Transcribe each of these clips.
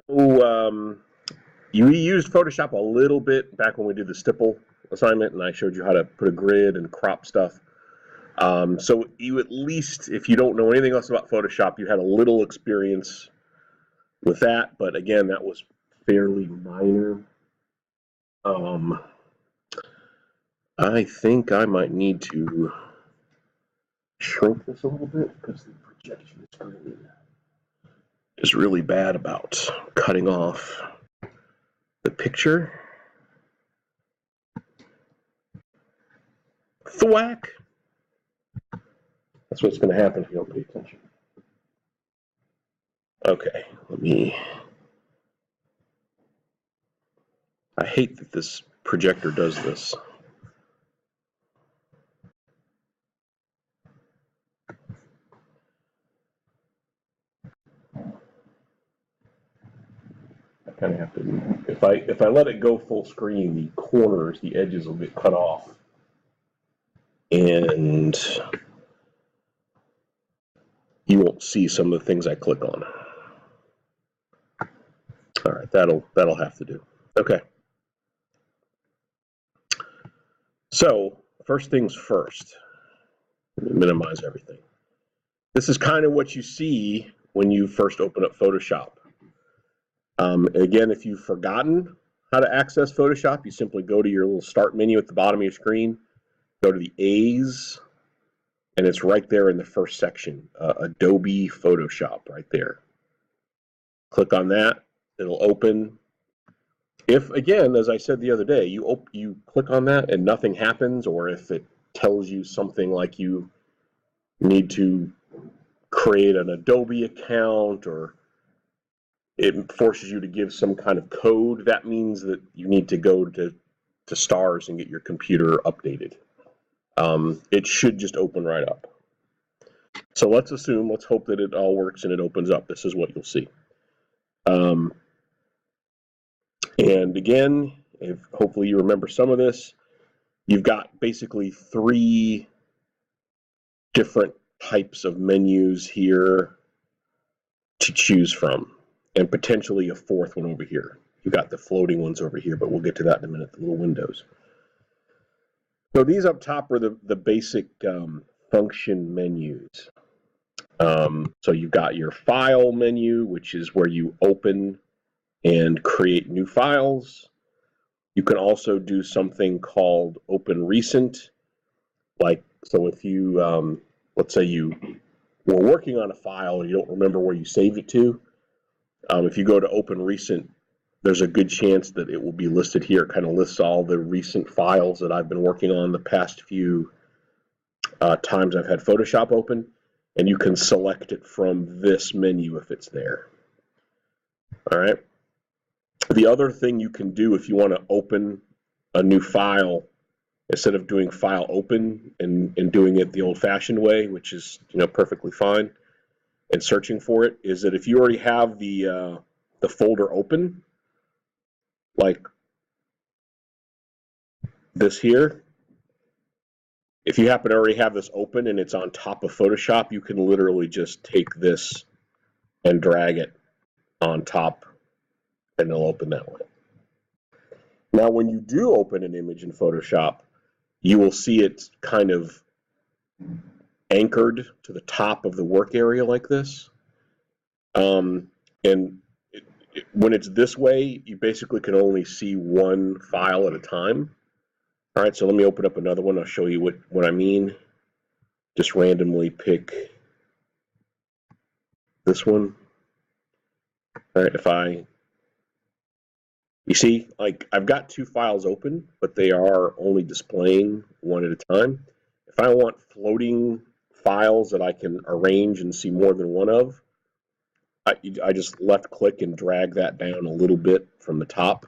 So you used Photoshop a little bit back when we did the stipple assignment, and I showed you how to put a grid and crop stuff. So you at least, if you don't know anything else about Photoshop, you had a little experience with that, but again, that was fairly minor. I think I might need to shrink this a little bit because the projection screen is really bad about cutting off the picture. Thwack! That's what's going to happen if you don't pay attention. Okay, I hate that this projector does this. I kind of have to, if I let it go full screen, the corners, the edges will get cut off. And you won't see some of the things I click on. All right, that'll have to do. Okay. So first things first, let me minimize everything. This is kind of what you see when you first open up Photoshop. Again, if you've forgotten how to access Photoshop, you simply go to your little start menu at the bottom of your screen, go to the A's, and it's right there in the first section, Adobe Photoshop right there. Click on that, it'll open. If, again, as I said the other day, you click on that and nothing happens, or if it tells you something like you need to create an Adobe account, or it forces you to give some kind of code, that means that you need to go to Stars and get your computer updated. It should just open right up. So let's hope that it all works and it opens up. This is what you'll see. And again, hopefully you remember some of this, you've got basically 3 different types of menus here to choose from, and potentially a 4th one over here. You've got the floating ones over here, but we'll get to that in a minute, the little windows. So these up top are the basic function menus. So you've got your file menu, which is where you open and create new files. You can also do something called open recent. Like, so if you, let's say you were working on a file and you don't remember where you saved it to, if you go to open recent, there's a good chance that it will be listed here. It kind of lists all the recent files that I've been working on the past few times I've had Photoshop open, and you can select it from this menu if it's there. All right. The other thing you can do if you want to open a new file, instead of doing file open and doing it the old-fashioned way, which is perfectly fine, and searching for it, is that if you already have the folder open, like this here, if you happen to already have this open and it's on top of Photoshop, you can literally just take this and drag it on top, and it'll open that way. Now, when you do open an image in Photoshop, you will see it kind of anchored to the top of the work area like this. And when it's this way, you basically can only see one file at a time. All right, so let me open up another one. I'll show you what I mean. Just randomly pick this one. All right, you see, like, I've got 2 files open, but they are only displaying one at a time. If I want floating files that I can arrange and see more than one of, I just left click and drag that down a little bit from the top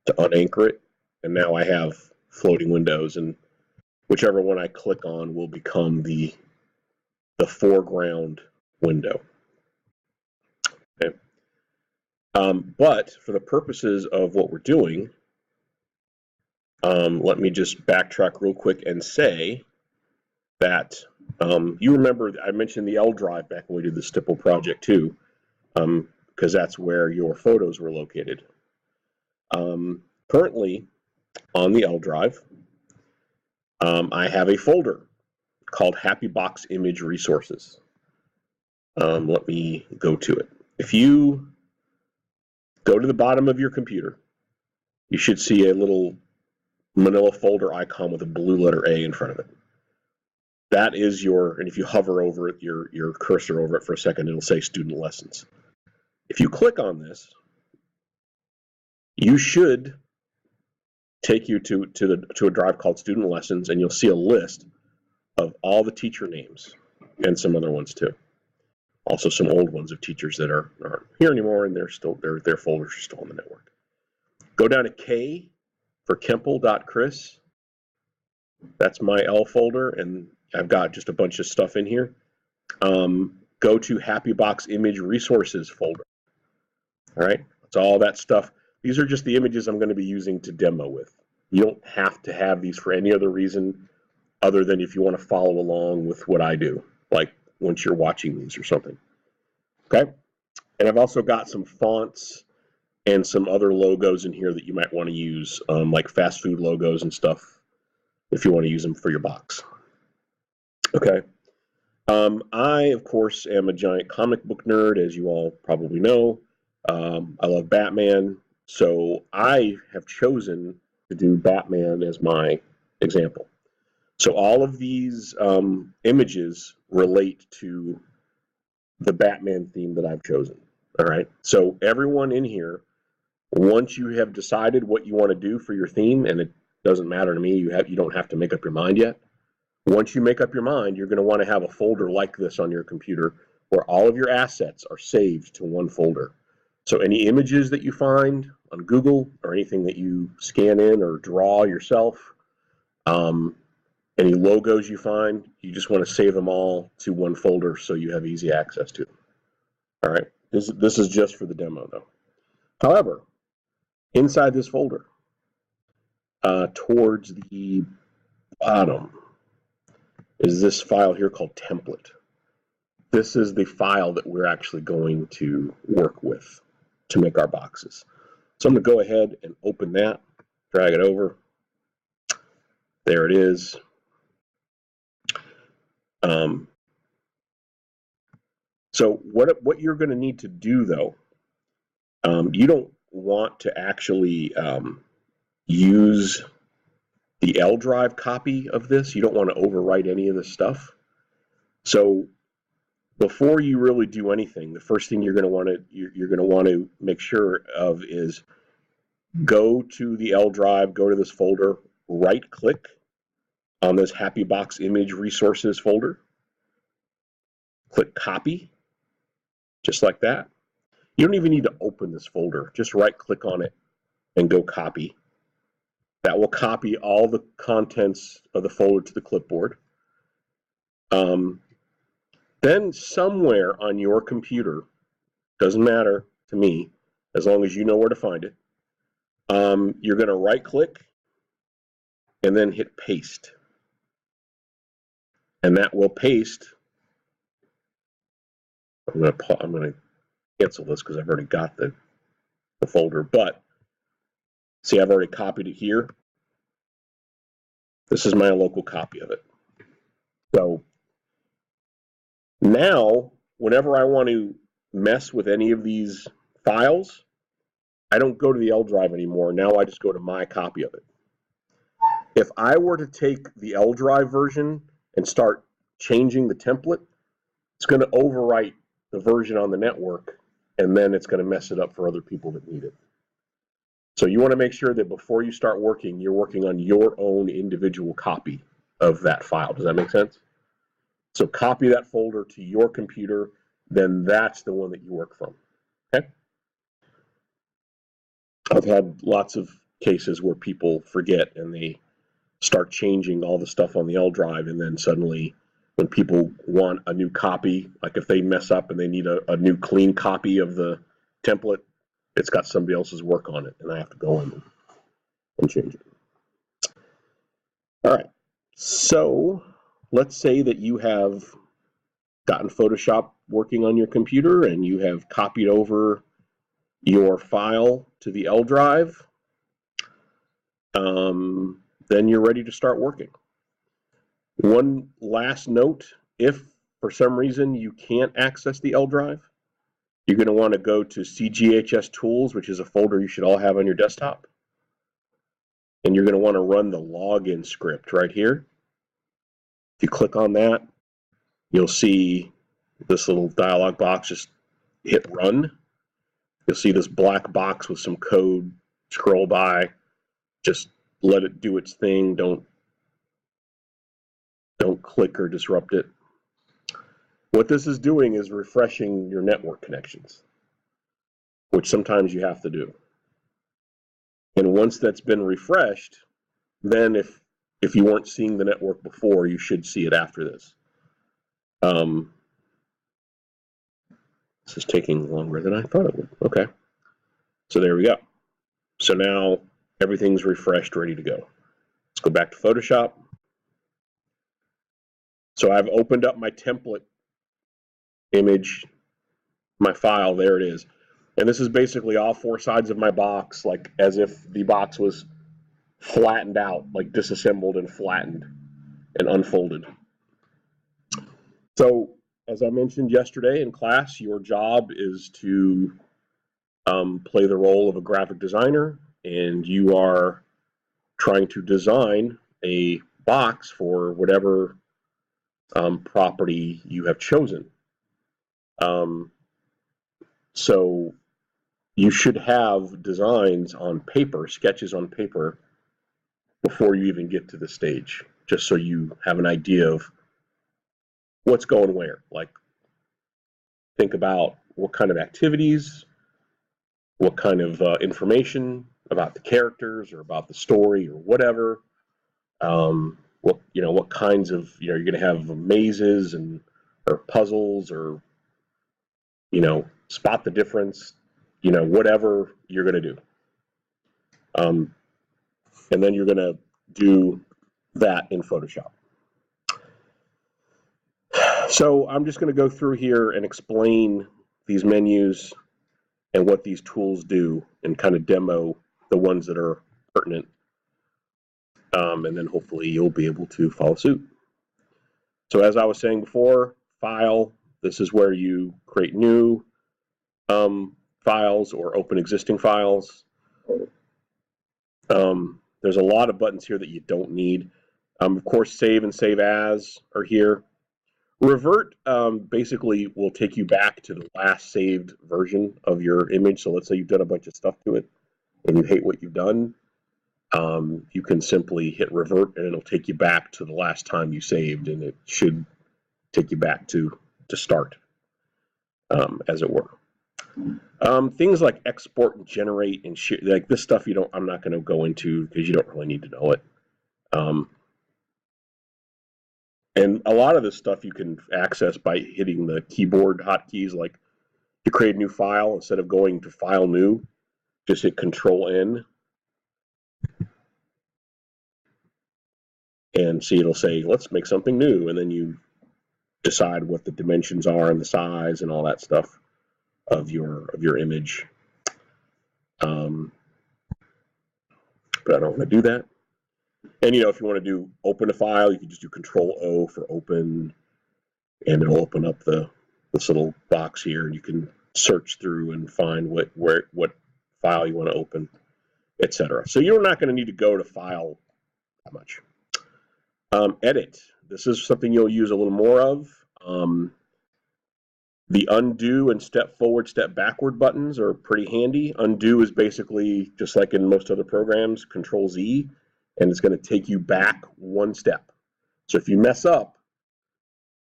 to unanchor it, and now I have floating windows, and whichever one I click on will become the foreground window. Okay. But for the purposes of what we're doing, let me just backtrack real quick and say that you remember I mentioned the L drive back when we did the stipple project too. because that's where your photos were located. Currently, on the L drive, I have a folder called HappyBox Image Resources. Let me go to it. If you go to the bottom of your computer, you should see a little manila folder icon with a blue letter A in front of it. That is your, and if you hover over it, your cursor over it for a second, it'll say Student Lessons. If you click on this, you should take you to a drive called Student Lessons, and you'll see a list of all the teacher names and some other ones too. Also some old ones of teachers that aren't here anymore, and their folders are still on the network. Go down to K for Kemple.Chris. That's my L folder, and I've got just a bunch of stuff in here. Go to HappyBox Image Resources folder. All right, that's all that stuff. These are just the images I'm going to be using to demo with. You don't have to have these for any other reason other than if you want to follow along with what I do, like once you're watching these or something. Okay, and I've also got some fonts and some other logos in here that you might want to use, like fast food logos and stuff, if you want to use them for your box. Okay. I, of course, am a giant comic book nerd, as you all probably know. I love Batman, so I have chosen to do Batman as my example. So all of these images relate to the Batman theme that I've chosen. All right. So everyone in here, once you have decided what you want to do for your theme, and it doesn't matter to me, you don't have to make up your mind yet. Once you make up your mind, you're going to want to have a folder like this on your computer where all of your assets are saved to one folder. So any images that you find on Google or anything that you scan in or draw yourself, any logos you find, you just want to save them all to one folder so you have easy access to them. All right, this is just for the demo though. However, inside this folder, towards the bottom, is this file here called template. This is the file that we're actually going to work with to make our boxes. So I'm going to go ahead and open that, drag it over. There it is. So what you're going to need to do though, you don't want to actually use the L drive copy of this. You don't want to overwrite any of this stuff. So before you really do anything, the first thing you're going to want to make sure of is go to the L drive, go to this folder, right click on this HappyBox Image Resources folder, click copy, just like that. You don't even need to open this folder, just right click on it and go copy. That will copy all the contents of the folder to the clipboard. Then somewhere on your computer, doesn't matter to me, as long as you know where to find it, you're going to right click and then hit paste. And that will paste. I'm going to cancel this because I've already got the folder, but see, I've already copied it here. This is my local copy of it. So now, whenever I want to mess with any of these files, I don't go to the L drive anymore. Now I just go to my copy of it. If I were to take the L drive version and start changing the template, it's going to overwrite the version on the network, and then it's going to mess it up for other people that need it. So you want to make sure that before you start working, you're working on your own individual copy of that file. Does that make sense? So copy that folder to your computer, then that's the one that you work from. Okay? I've had lots of cases where people forget and they start changing all the stuff on the L drive, and then suddenly when people want a new copy, like if they mess up and they need a new clean copy of the template, it's got somebody else's work on it, and I have to go in and change it. All right, so let's say that you have gotten Photoshop working on your computer and you have copied over your file to the L drive, then you're ready to start working. One last note, if for some reason you can't access the L drive, you're going to want to go to CGHS Tools, which is a folder you should all have on your desktop. And you're going to want to run the login script right here. If you click on that, you'll see this little dialog box. Just hit run. You'll see this black box with some code. Scroll by. Just let it do its thing. Don't click or disrupt it. What this is doing is refreshing your network connections, which sometimes you have to do. And once that's been refreshed, then if you weren't seeing the network before, you should see it after this. This is taking longer than I thought it would. Okay. So there we go. So now everything's refreshed, ready to go. Let's go back to Photoshop. So I've opened up my template image, my file, there it is. And this is basically all four sides of my box, like as if the box was flattened out, like disassembled and flattened and unfolded. So as I mentioned yesterday in class, your job is to play the role of a graphic designer, and you are trying to design a box for whatever property you have chosen. So you should have designs on paper, sketches on paper, before you even get to the stage, just so you have an idea of what's going where. Like, think about what kind of activities, what kind of information about the characters or about the story or whatever. What kinds of, you're going to have mazes and or puzzles or, spot the difference, whatever you're going to do. And then you're going to do that in Photoshop. So I'm just going to go through here and explain these menus and what these tools do and kind of demo the ones that are pertinent. And then hopefully you'll be able to follow suit. So as I was saying before, file, this is where you create new files or open existing files. There's a lot of buttons here that you don't need. Of course, save and save as are here. Revert basically will take you back to the last saved version of your image. So let's say you've done a bunch of stuff to it and you hate what you've done. You can simply hit revert and it'll take you back to the last time you saved, and it should take you back to start, as it were. Things like export and generate and share, like this stuff I'm not going to go into because you don't really need to know it. And a lot of this stuff you can access by hitting the keyboard hotkeys. Like to create a new file, instead of going to File New, just hit Control-N. And see, it'll say, let's make something new. And then you decide what the dimensions are and the size and all that stuff of your image. But I don't want to do that. And if you want to do open a file, you can just do Control-O for open, and it'll open up this little box here, and you can search through and find what file you want to open, etc. So you're not going to need to go to File that much. Edit. This is something you'll use a little more of. The undo and step forward, step backward buttons are pretty handy. Undo is basically, just like in most other programs, Control-Z, and it's going to take you back one step. So if you mess up,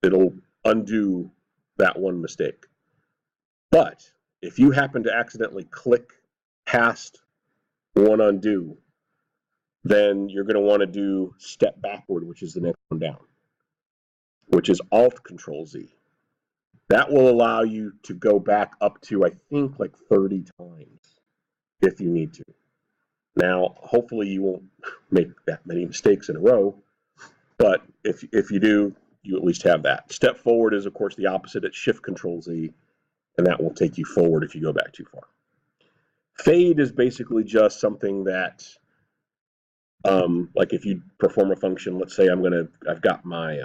it'll undo that one mistake. But if you happen to accidentally click past one undo, then you're going to want to do step backward, which is the next one down, which is Alt-Control-Z. That will allow you to go back up to, I think, like 30 times if you need to. Now, hopefully you won't make that many mistakes in a row, but if you do, you at least have that. Step forward is, of course, the opposite. It's Shift Control Z, and that will take you forward if you go back too far. Fade is basically just something that, like if you perform a function, let's say I've got my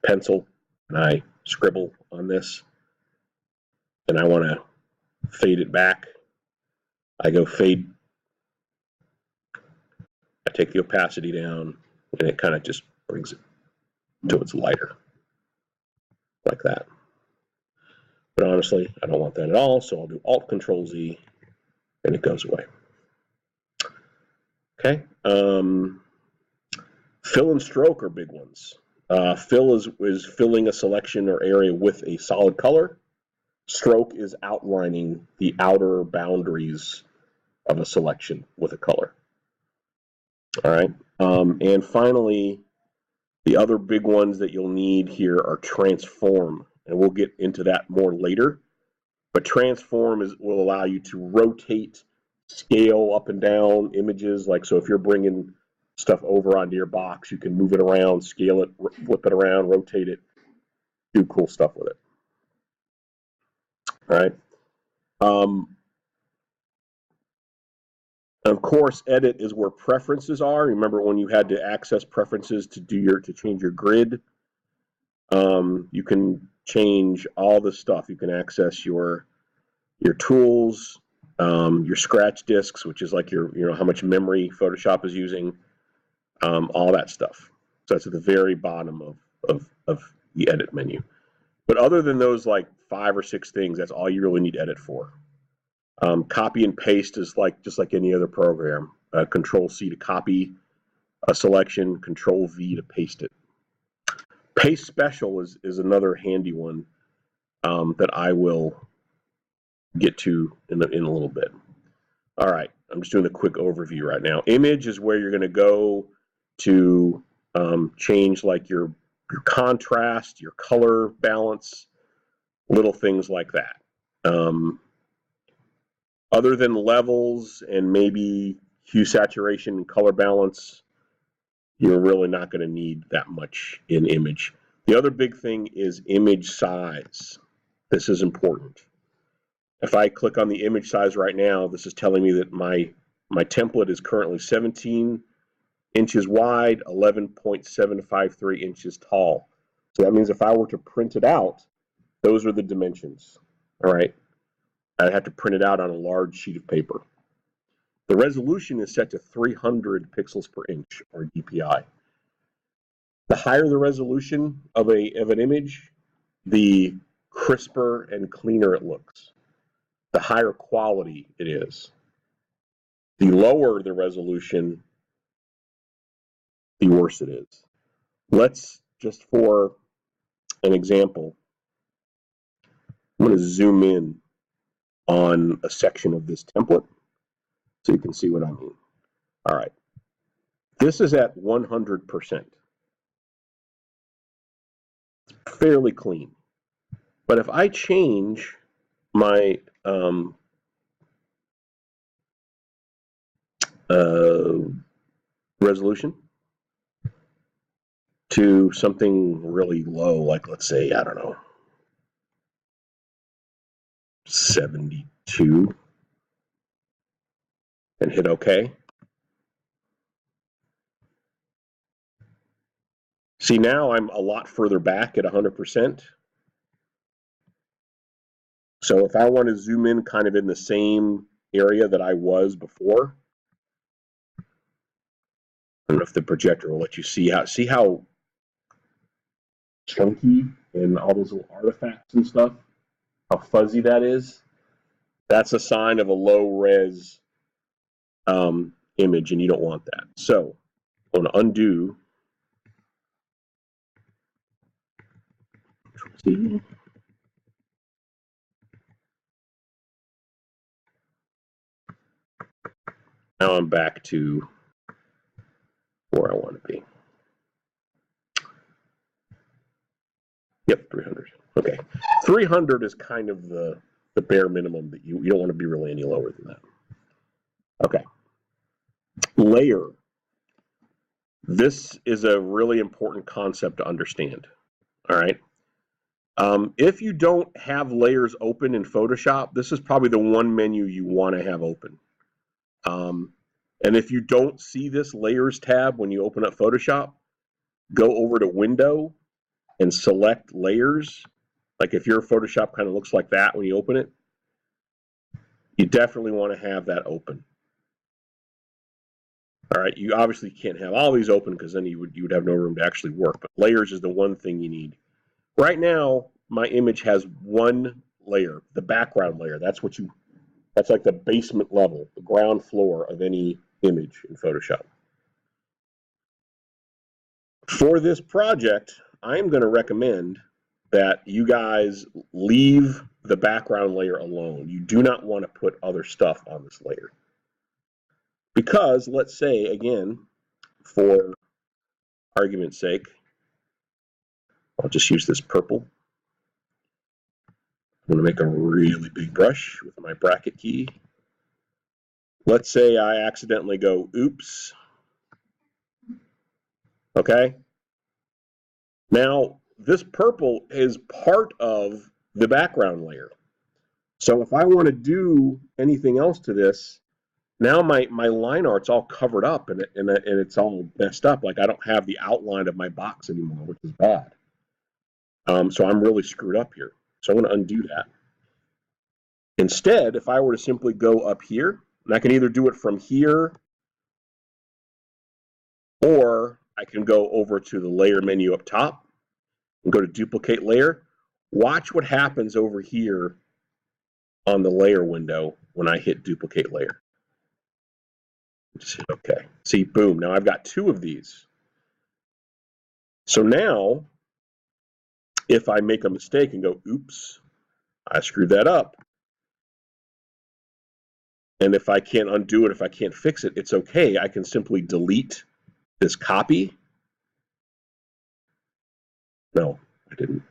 pencil and I scribble on this, and I want to fade it back. I go fade. I take the opacity down, and it kind of just brings it to its lighter, like that. But honestly, I don't want that at all, so I'll do Alt Control Z, and it goes away. Okay. Fill and stroke are big ones. Fill is filling a selection or area with a solid color. Stroke is outlining the outer boundaries of a selection with a color. All right. And finally, the other big ones that you'll need here are transform, and we'll get into that more later. But transform will allow you to rotate, scale up and down images. Like, so if you're bringing stuff over onto your box, you can move it around, scale it, flip it around, rotate it, do cool stuff with it. All right. Of course, edit is where preferences are. Remember when you had to access preferences to change your grid? You can change all this stuff. You can access your tools, your scratch disks, which is like how much memory Photoshop is using, all that stuff. So that's at the very bottom of the edit menu. But other than those like 5 or 6 things, that's all you really need edit for. Copy and paste is just like any other program. Control C to copy a selection, Control V to paste it. Paste special is another handy one that I will get to in a little bit. All right, I'm just doing a quick overview right now. Image is where you're going to go to change like your contrast, your color balance, little things like that. Other than levels and maybe hue, saturation, and color balance, you're really not going to need that much in image. The other big thing is image size. This is important. If I click on the image size right now, this is telling me that my template is currently 17 inches wide, 11.753 inches tall. So that means if I were to print it out, those are the dimensions. All right. I'd have to print it out on a large sheet of paper. The resolution is set to 300 pixels per inch, or DPI. The higher the resolution of an image, the crisper and cleaner it looks. The higher quality it is. The lower the resolution, the worse it is. Let's, just for an example, I'm going to zoom in on a section of this template so you can see what I mean. All right. This is at 100%. It's fairly clean. But if I change my resolution to something really low, like let's say, I don't know, 72, and hit OK. See, now I'm a lot further back at 100%. So if I want to zoom in kind of in the same area that I was before, I don't know if the projector will let you see how chunky and all those little artifacts and stuff, how fuzzy that is. That's a sign of a low res image, and you don't want that. So I'm going to undo. See? Now I'm back to where I want to be. Yep, 300. Okay, 300 is kind of the bare minimum that you don't want to be really any lower than that. Okay, layer. This is a really important concept to understand. All right. If you don't have layers open in Photoshop, this is probably the one menu you want to have open. And if you don't see this Layers tab when you open up Photoshop, go over to Window and select Layers. Like if your Photoshop kind of looks like that when you open it, you definitely want to have that open. All right, you obviously can't have all these open because then you would have no room to actually work, but Layers is the one thing you need. Right now, my image has one layer, the background layer. That's like the basement level, the ground floor of any image in Photoshop. For this project, I'm going to recommend that you guys leave the background layer alone. You do not want to put other stuff on this layer. Because, let's say, again, for argument's sake, I'll just use this purple. I'm going to make a really big brush with my bracket key. Let's say I accidentally go, oops. Okay? Now, this purple is part of the background layer. So if I want to do anything else to this, now my line art's all covered up and it's all messed up. Like I don't have the outline of my box anymore, which is bad. So I'm really screwed up here. So I'm going to undo that. Instead, if I were to simply go up here, and I can either do it from here, or I can go over to the layer menu up top and go to duplicate layer. Watch what happens over here on the layer window when I hit duplicate layer. Just hit OK. See, boom, now I've got two of these. So now, if I make a mistake and go, oops, I screwed that up. And if I can't undo it, if I can't fix it, it's okay. I can simply delete this copy. No, I didn't.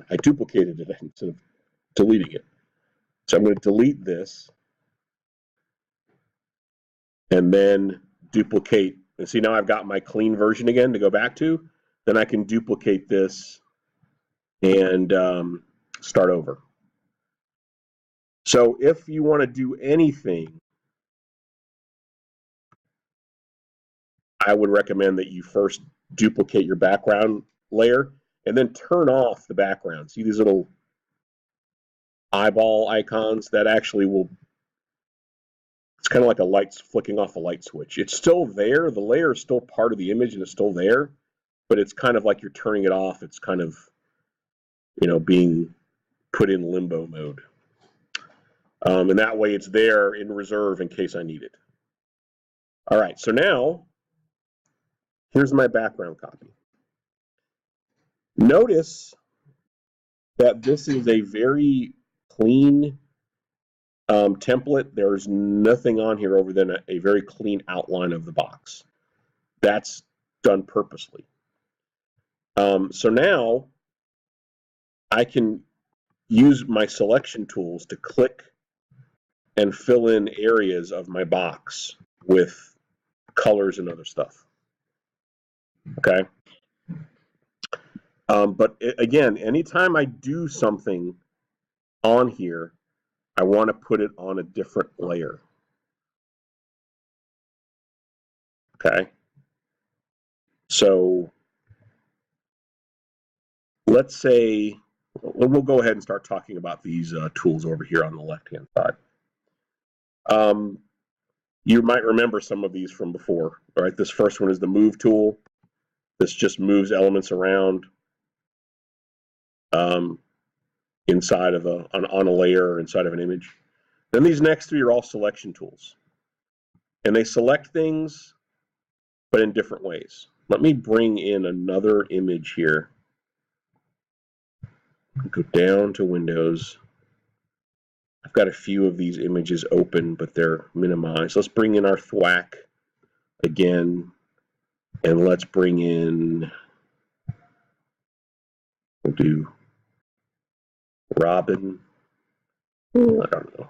I duplicated it instead of deleting it. So I'm going to delete this and then duplicate. And see, now I've got my clean version again to go back to. Then I can duplicate this and start over. So if you want to do anything, I would recommend that you first duplicate your background layer and then turn off the background. See these little eyeball icons? That actually will, it's kind of like a light flicking off a light switch. It's still there. The layer is still part of the image and it's still there, but it's kind of like you're turning it off. It's kind of, you know, being put in limbo mode. And that way it's there in reserve in case I need it. All right, so now here's my background copy. Notice that this is a very clean template. There's nothing on here other than a very clean outline of the box. That's done purposely. So now I can use my selection tools to click and fill in areas of my box with colors and other stuff. Okay. But again, anytime I do something on here, I want to put it on a different layer. Okay. So let's say we'll go ahead and start talking about these tools over here on the left-hand side. You might remember some of these from before. All right, this first one is the Move tool. This just moves elements around inside of on a layer or inside of an image. Then these next three are all selection tools. And they select things, but in different ways. Let me bring in another image here. Go down to Windows. I've got a few of these images open, but they're minimized. Let's bring in our thwack again. And let's bring in, we'll do Robin. I don't know.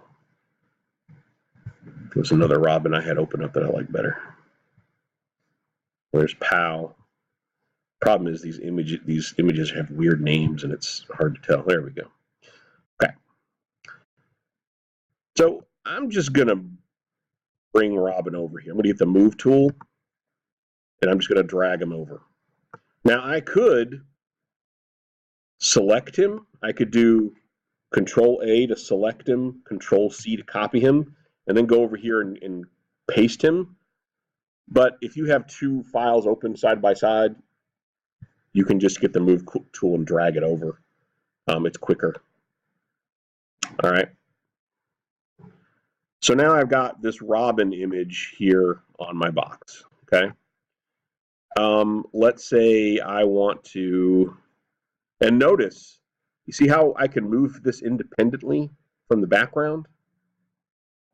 There's another Robin I had open up that I like better. There's POW. Problem is these images have weird names and it's hard to tell. There we go. Okay. So I'm just gonna bring Robin over here. I'm gonna get the move tool and I'm just gonna drag him over. Now I could select him. I could do Control A to select him, Control C to copy him, and then go over here and paste him. But if you have two files open side by side, you can just get the move tool and drag it over. It's quicker. All right. So now I've got this Robin image here on my box. Okay. Let's say I want to, and notice, you see how I can move this independently from the background?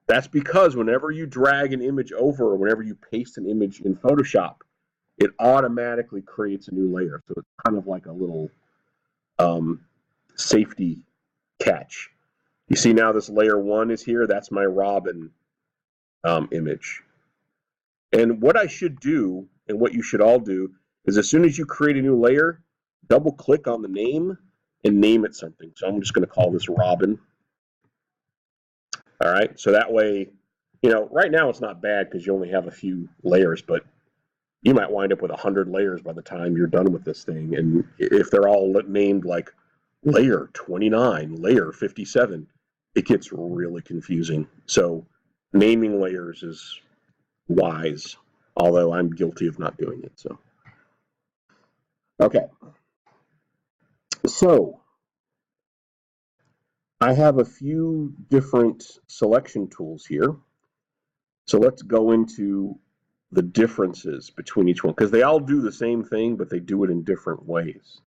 That's because whenever you drag an image over, or whenever you paste an image in Photoshop, it automatically creates a new layer. So it's kind of like a little safety catch. You see now this layer 1 is here. That's my Robin image. And what I should do, and what you should all do, is as soon as you create a new layer, double click on the name and name it something. So I'm just going to call this Robin. All right, so that way, you know, right now it's not bad because you only have a few layers, but you might wind up with 100 layers by the time you're done with this thing. And if they're all named like layer 29, layer 57, it gets really confusing. So naming layers is wise, although I'm guilty of not doing it. So, okay. So I have a few different selection tools here. So let's go into the differences between each one, because they all do the same thing, but they do it in different ways.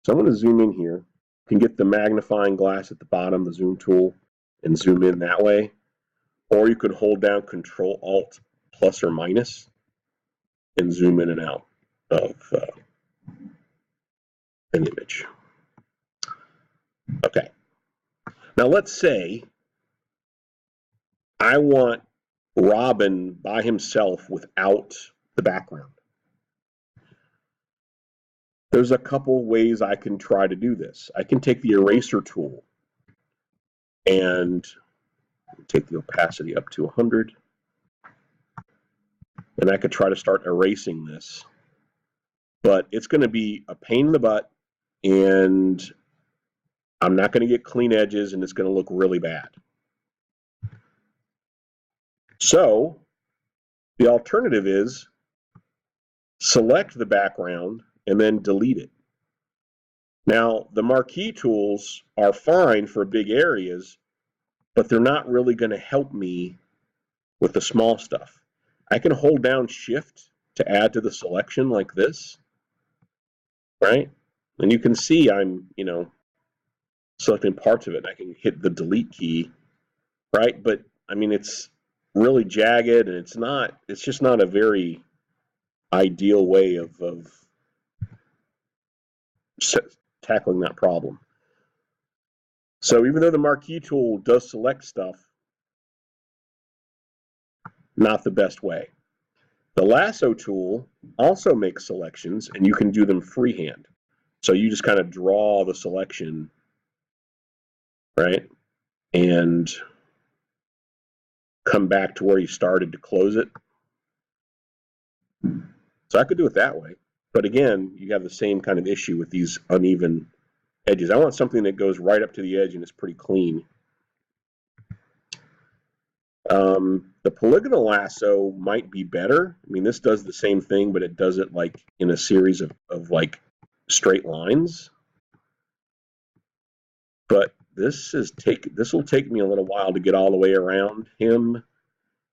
So I'm going to zoom in here. You can get the magnifying glass at the bottom, the zoom tool, and zoom in that way. Or you could hold down Control Alt plus or minus and zoom in and out of an image. Okay. Now let's say I want Robin by himself without the background. There's a couple ways I can try to do this. I can take the eraser tool and take the opacity up to 100. And I could try to start erasing this. But it's going to be a pain in the butt, and I'm not going to get clean edges, and it's going to look really bad. So the alternative is select the background and then delete it. Now, the marquee tools are fine for big areas, but they're not really going to help me with the small stuff. I can hold down Shift to add to the selection like this, right? And you can see I'm, you know, selecting parts of it. And I can hit the delete key, right? But I mean, it's really jagged, and it's just not a very ideal way of tackling that problem. So even though the marquee tool does select stuff, not the best way. The lasso tool also makes selections, and you can do them freehand. So you just kind of draw the selection, right? And come back to where you started to close it. So I could do it that way. But again, you have the same kind of issue with these uneven edges. I want something that goes right up to the edge and is pretty clean. The polygonal lasso might be better. I mean, this does the same thing, but it does it like in a series of like straight lines. But this will take me a little while to get all the way around him.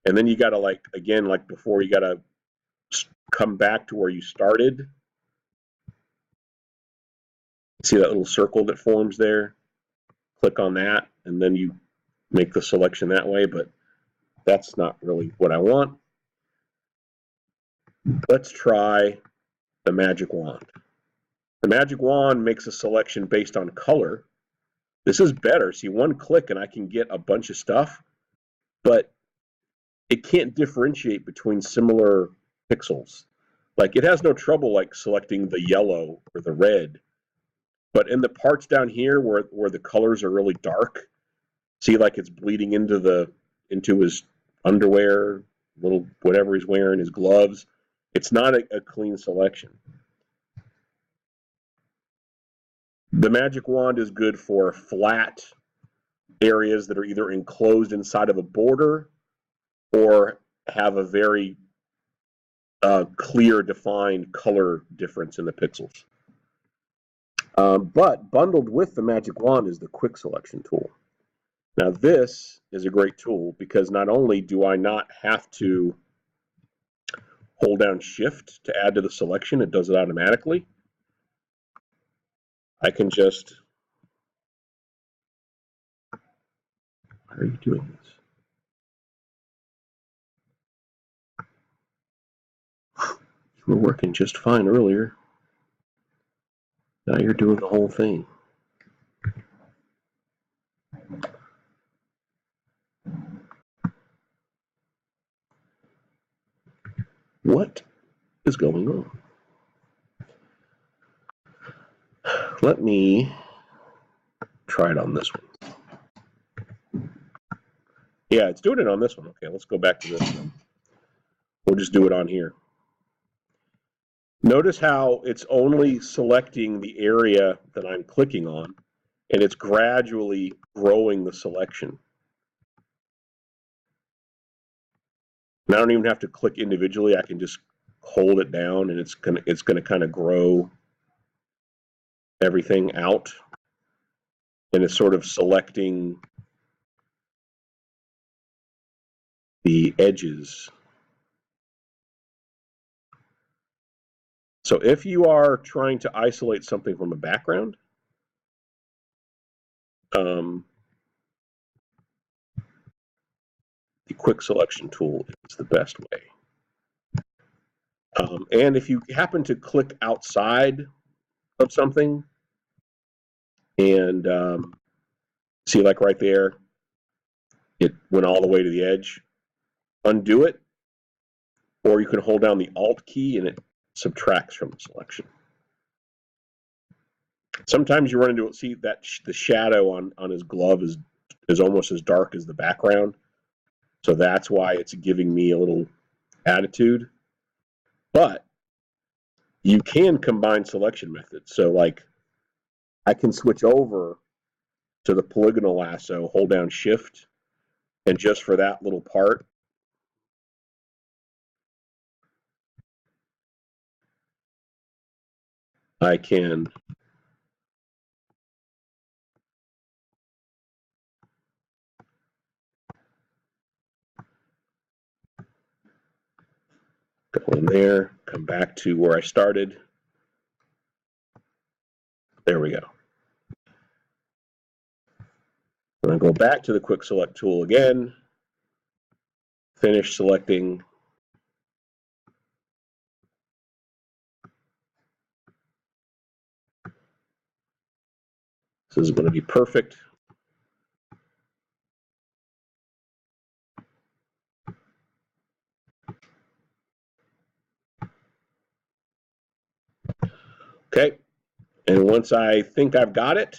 And then you got to, like, again, like before, you got to come back to where you started. See that little circle that forms there? Click on that, and then you make the selection that way, but that's not really what I want. Let's try the magic wand. The magic wand makes a selection based on color. This is better. See, one click and I can get a bunch of stuff, but it can't differentiate between similar pixels. Like it has no trouble like selecting the yellow or the red, but in the parts down here where the colors are really dark, see like it's bleeding into his underwear, little whatever he's wearing, his gloves. It's not a clean selection. The magic wand is good for flat areas that are either enclosed inside of a border or have a very clear, defined color difference in the pixels. But bundled with the magic wand is the quick selection tool. Now this is a great tool because not only do I not have to hold down shift to add to the selection, it does it automatically. I can just, how are you doing this? You were working just fine earlier. Now you're doing the whole thing. What is going on? Let me try it on this one. Yeah, it's doing it on this one. Okay, let's go back to this one. We'll just do it on here. Notice how it's only selecting the area that I'm clicking on, and it's gradually growing the selection. And I don't even have to click individually. I can just hold it down, and it's gonna kind of grow everything out, and it's sort of selecting the edges. So if you are trying to isolate something from a background, the quick selection tool is the best way. And if you happen to click outside of something and see, like right there, it went all the way to the edge, undo it, or you can hold down the Alt key and it subtracts from the selection. Sometimes you run into it, see that the shadow on his glove is almost as dark as the background. So that's why it's giving me a little attitude. But you can combine selection methods. So like I can switch over to the polygonal lasso, hold down shift, and just for that little part, I can go in there, come back to where I started. There we go. I'm going to go back to the quick select tool again, finish selecting. This is going to be perfect. Okay, and once I think I've got it,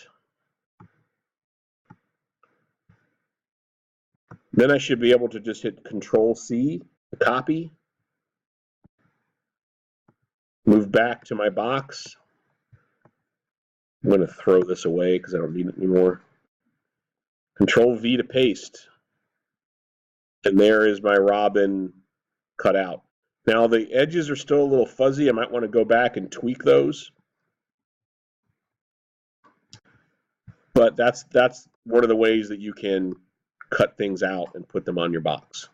then I should be able to just hit Control-C to copy, move back to my box. I'm going to throw this away because I don't need it anymore. Control-V to paste. And there is my robin cut out. Now the edges are still a little fuzzy. I might want to go back and tweak those. But that's one of the ways that you can cut things out and put them on your box.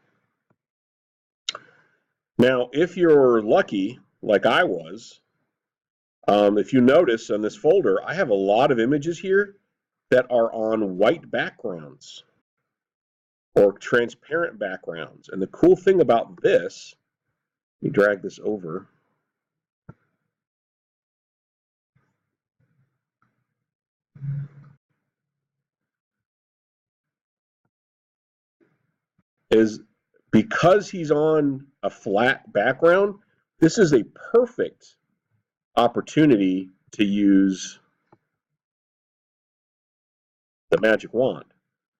Now, if you're lucky, like I was, if you notice on this folder, I have a lot of images here that are on white backgrounds or transparent backgrounds. And the cool thing about this, let me drag this over. Is because he's on a flat background, this is a perfect opportunity to use the magic wand,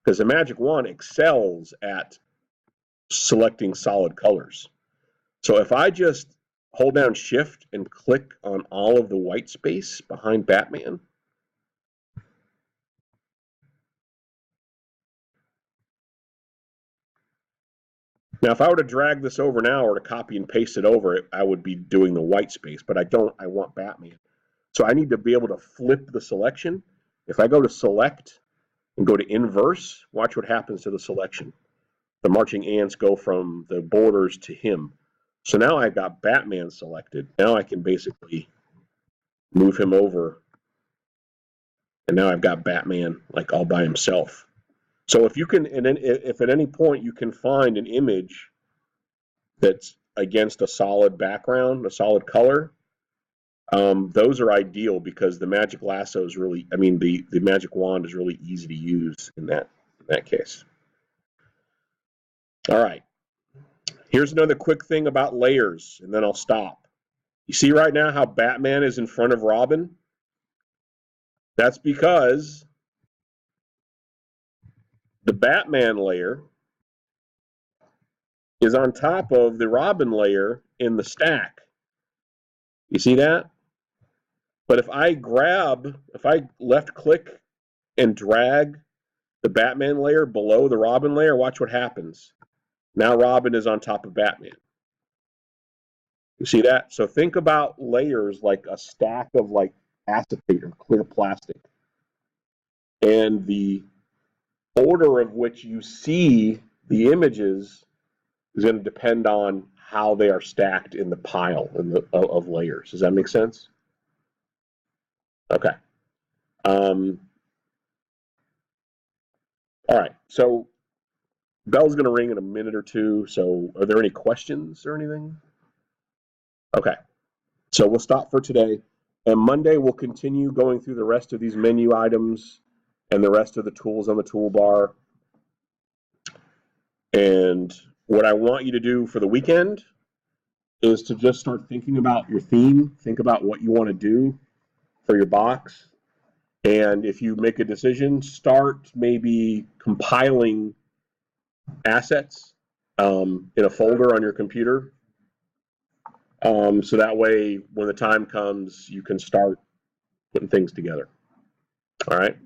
because the magic wand excels at selecting solid colors. So if I just hold down Shift and click on all of the white space behind Batman, now if I were to drag this over now or to copy and paste it over, I would be doing the white space, but I don't. I want Batman. So I need to be able to flip the selection. If I go to Select and go to Inverse, watch what happens to the selection. The marching ants go from the borders to him. So now I've got Batman selected. Now I can basically move him over, and now I've got Batman like all by himself. So if you can, and then if at any point you can find an image that's against a solid background, a solid color, those are ideal because the magic lasso is really, I mean, the magic wand is really easy to use in that case. All right. Here's another quick thing about layers, and then I'll stop. You see right now how Batman is in front of Robin? That's because the Batman layer is on top of the Robin layer in the stack. You see that? But if I left click and drag the Batman layer below the Robin layer, watch what happens. Now Robin is on top of Batman. You see that? So think about layers like a stack of like acetate or clear plastic. And the order of which you see the images is going to depend on how they are stacked in the pile of layers. Does that make sense? Okay. All right. So bell's going to ring in a minute or two. So are there any questions or anything? Okay. So we'll stop for today. And Monday we'll continue going through the rest of these menu items and the rest of the tools on the toolbar. And what I want you to do for the weekend is to just start thinking about your theme, think about what you want to do for your box. And if you make a decision, start maybe compiling assets in a folder on your computer. So that way, when the time comes, you can start putting things together. All right.